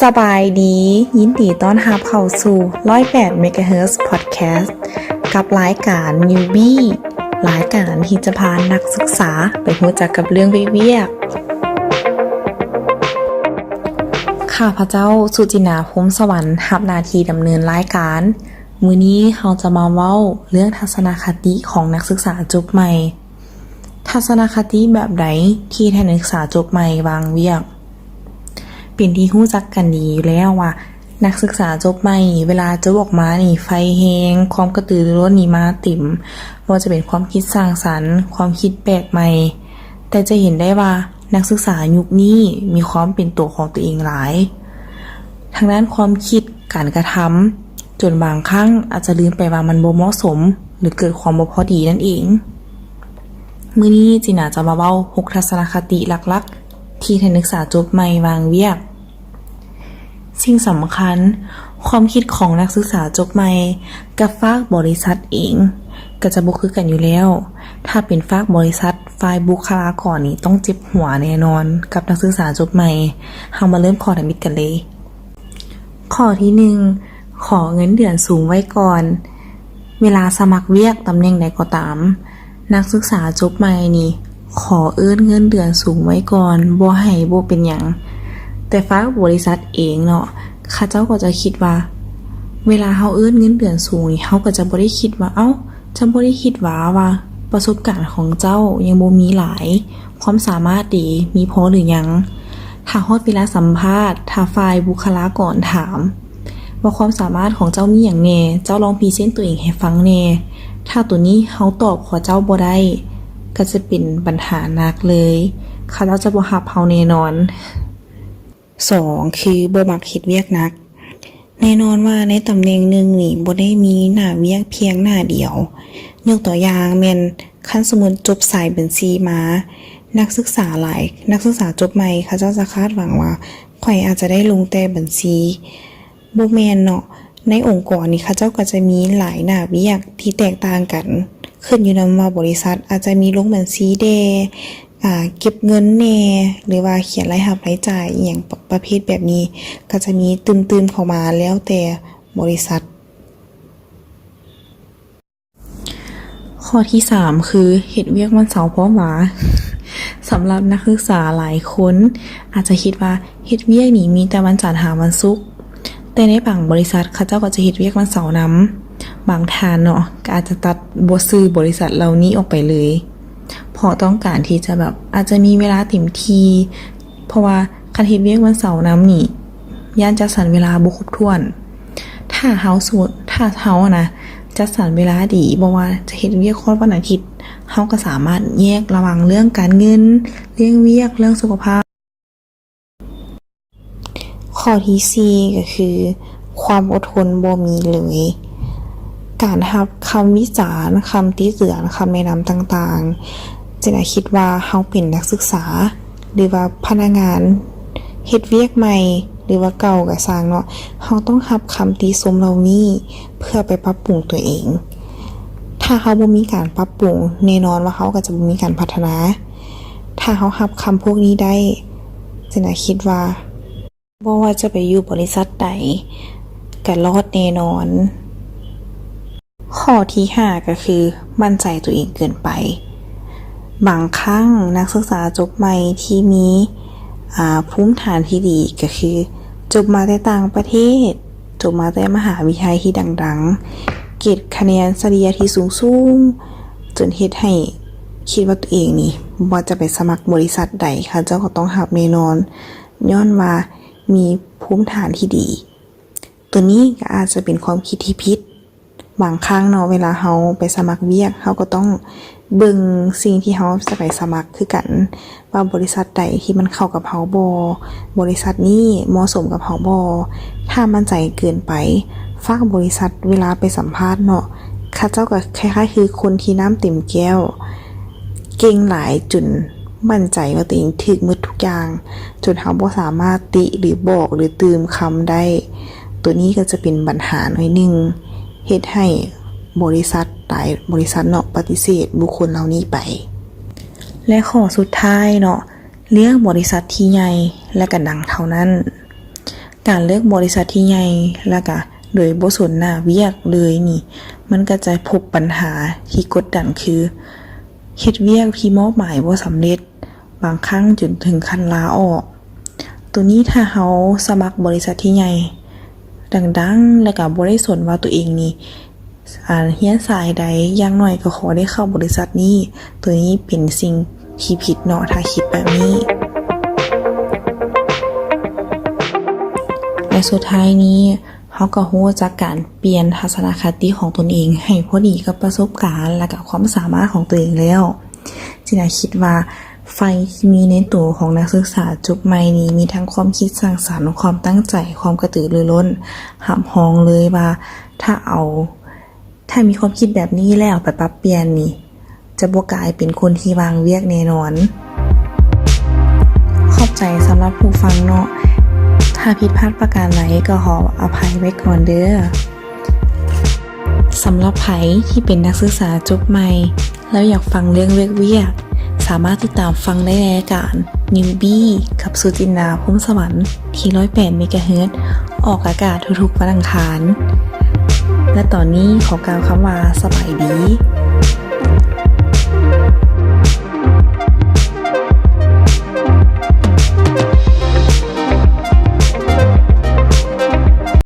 สบายดียินดีต้อนรับเข้าสู่108 MHz Podcast กับรายการ Newbie รายการที่จะพานักศึกษาไปรู้จักกับเรื่องเวียกข้าพเจ้าสุจินาพรหมสวรรค์รับหน้าที่ดำเนินรายการมื้อนี้เราจะมาเว้าเรื่องทัศนคติของนักศึกษาจบใหม่ทัศนคติแบบใดที่นักศึกษาจบใหม่วางเวียกเป็นที่รู้จักกันดีอยู่แล้วว่านักศึกษาจบใหม่เวลาจบออกมานี่ไฟแฮงความกระตือรือร้นนี่มาติ่มว่าจะเป็นความคิดสร้างสรรค์ความคิดแปลกใหม่แต่จะเห็นได้ว่านักศึกษายุคนี้มีความเป็นตัวของตัวเองหลายทางด้านความคิดการกระทำจนบางครั้งอาจจะลืมไปว่ามันบ่เหมาะสมหรือเกิดความบ่พอดีนั่นเองมื้อนี้จิน่าจะมาเว้า6ทัศนคติหลักๆที่นักศึกษาจบใหม่วางเวียกสิ่งสำคัญความคิดของนักศึกษาจบใหม่กับฝากบริษัทเองก็จะบ่คือกันอยู่แล้วถ้าเป็นฝากบริษัทฝ่ายบุคลากรนี่ต้องเจ็บหัวแน่นอนกับนักศึกษาจบใหม่เฮามาเริ่มข้อทำมิตรกันเลยข้อที่1ขอเงินเดือนสูงไว้ก่อนเวลาสมัครเวียกตำแหน่งใดก็ตามนักศึกษาจบใหม่นี่ขอเงินเดือนสูงไว้ก่อนบ่ให้บ่เป็นหยังแต่ฝากบริษัทเองเนาะข้าเจ้าก็จะคิดว่าเวลาเฮาเงินเดือนสูงนี่เฮาก็จะบ่ได้คิดว่าจะบ่ได้คิดว่าประสบการณ์ของเจ้ายังบ่มีหลายความสามารถดีมีพอหรือยังถ้าฮอดเวลาสัมภาษณ์ถ้าฝ่ายบุคลากรถามว่าความสามารถของเจ้ามีหยังแน่เจ้าลองพรีเซนต์ตัวเองให้ฟังแน่ถ้าตัวนี้เฮาตอบขอเจ้าบ่ได้ก็จะเป็นปัญหาหนักเลยเขาเจ้าจะบ่รับเฮาแน่นอน2คือบ่มักเฮ็ดเวียกหนักแน่นอนว่าในตำแหน่งหนึ่งนี่บ่ได้มีหน้าเวียกเพียงหน้าเดียวยกตัวอย่างแม่นคันสมมุติจบสายบัญชีมานักศึกษาจบใหม่เขาเจ้าจะคาดหวังว่าข่อยอาจจะได้ลงแต่บัญชีบ่แม่นเนาะในองค์กรนี่เขาเจ้าก็จะมีหลายหน้าเวียกที่แตกต่างกันขึ้นอยู่นำว่าบริษัทอาจจะมีลงบัญชีเก็บเงินแน่หรือว่าเขียนรายรับรายจ่ายอหยังประเภทแบบนี้ก็จะมีตืมๆเข้ามาแล้วแต่บริษัทข้อที่3คือเฮ็ดเวียกวันเสาร์พร้อมหวาสำหรับนักศึกษาหลายคนอาจจะคิดว่าเฮ็ดเวียกนี่มีแต่วันจันทร์หาวันศุกร์แต่ในบางบริษัทเขาเจ้าก็จะเฮ็ดเวียกวันเสาร์นำบางท่านเนาะก็อาจจะตัดบ่ซื้อบริษัทเหล่านี้ออกไปเลยเพราะต้องการที่จะแบบอาจจะมีเวลาเต็มที่เพราะว่าคันเฮ็ดเวียกวันเสาร์นำนี่ย่านจัดสรรเวลาบ่ครบถ้วนถ้าเฮานะจัดสรรเวลาดีบ่ว่าจะเฮ็ดเวียกวันอาทิตย์เฮาก็สามารถแยกระหว่างเรื่องการเงินเรื่องเวียกเรื่องสุขภาพข้อที่4ก็คือความอดทนบ่มีเลยการรับคำวิจารณ์คำติเตือนคำแนะนำต่างๆจิน่าคิดว่าเฮาเป็นนักศึกษาหรือว่าพนักงานเฮ็ดเวียกใหม่หรือว่าเก่าก็สร้างเนาะเฮาต้องรับคำติชมเหล่านี้เพื่อไปปรับปรุงตัวเองถ้าเฮาบ่มีการปรับปรุงแน่นอนว่าเฮาก็จะบ่มีการพัฒนาถ้าเฮารับคำพวกนี้ได้จิน่าคิดว่าบ่ว่าจะไปอยู่บริษัทใดก็รอดแน่นอนข้อที่5ก็คือมั่นใจตัวเองเกินไปบางครั้งนักศึกษาจบใหม่ที่มีภูมิฐานที่ดีก็คือจบมาแต่ต่างประเทศจบมาแต่มหาวิทยาลัยที่ดังๆเกรดคะแนนเฉลี่ยที่สูงจนเฮ็ดให้คิดว่าตัวเองนี่บ่จะไปสมัครบริษัทใดค่ะเจ้าก็ต้องรับแน่นอนย้อนว่ามีภูมิฐานที่ดีตัวนี้ก็อาจจะเป็นความคิดที่ผิดบางครั้งเนาะเวลาเฮาไปสมัครเวียกเฮาก็ต้องเบิ่งสิ่งที่เฮาจะไปสมัครคือกันว่าบริษัทใดที่มันเข้ากับเฮาบ่บริษัทนี้เหมาะสมกับเฮาบ่ถ้ามั่นใจเกินไปฝากบริษัทเวลาไปสัมภาษณ์เนาะเขาเจ้าก็คล้ายๆคือคนที่น้ำเต็มแก้วเก่งหลายจนมั่นใจว่าตัวเองถูกหมดทุกอย่างจนเฮาบ่สามารถติหรือบอกหรือตืมคำได้ตัวนี้ก็จะเป็นปัญหาหน่อยนึงเฮ็ดให้บริษัทหลายบริษัทเนาะปฏิเสธบุคคลเหล่านี้ไปและข้อสุดท้ายเนาะเลือกบริษัทที่ใหญ่และก็ดังเท่านั้น การเลือกบริษัทที่ใหญ่แล้วก็โดยบ่สนหน้าเวียกเลยนี่ มันก็จะพบปัญหาที่กดดันคือเฮ็ดเวียกที่มอบหมายบ่สำเร็จบางครั้งจนถึงขั้นลาออกตัวนี้ถ้าเฮาสมัครบริษัทที่ใหญ่ดังๆแล้วก็บ่ได้สนว่าตัวเองนี่เรียนสายใดอย่างน้อยก็ขอได้เข้าบริษัทนี้ตัวนี้เป็นสิ่งที่ผิดเนาะถ้าคิดแบบนี้และสุดท้ายนี้เขาก็รู้จักการเปลี่ยนทัศนคติของตนเองให้พอดีกับประสบการณ์และกับความสามารถของตัวเองแล้วจิน่าคิดว่าไฟที่มีในตัวของนักศึกษาจบใหม่นี้มีทั้งความคิดสร้างสรรค์ความตั้งใจความกระตือรือร้นหับหองเลยว่าถ้ามีความคิดแบบนี้แล้วไปปรับเปลี่ยนนี่จะบ่กลายเป็นคนที่วางเวียกแน่นอนขอบใจสำหรับผู้ฟังเนาะถ้าผิดพลาดประการใดก็ขออภัยไว้ก่อนเด้อสำหรับไผที่เป็นนักศึกษาจบใหม่แล้วอยากฟังเรื่องเวียกสามารถติดตามฟังได้ในรายการ Newbie กับสุจินดาพรหมสวรรค์ที่108 เมกะเฮิรตซ์ออกอากาศทุกๆวันอังคารและตอนนี้ขอกล่าวคำว่าสบายดี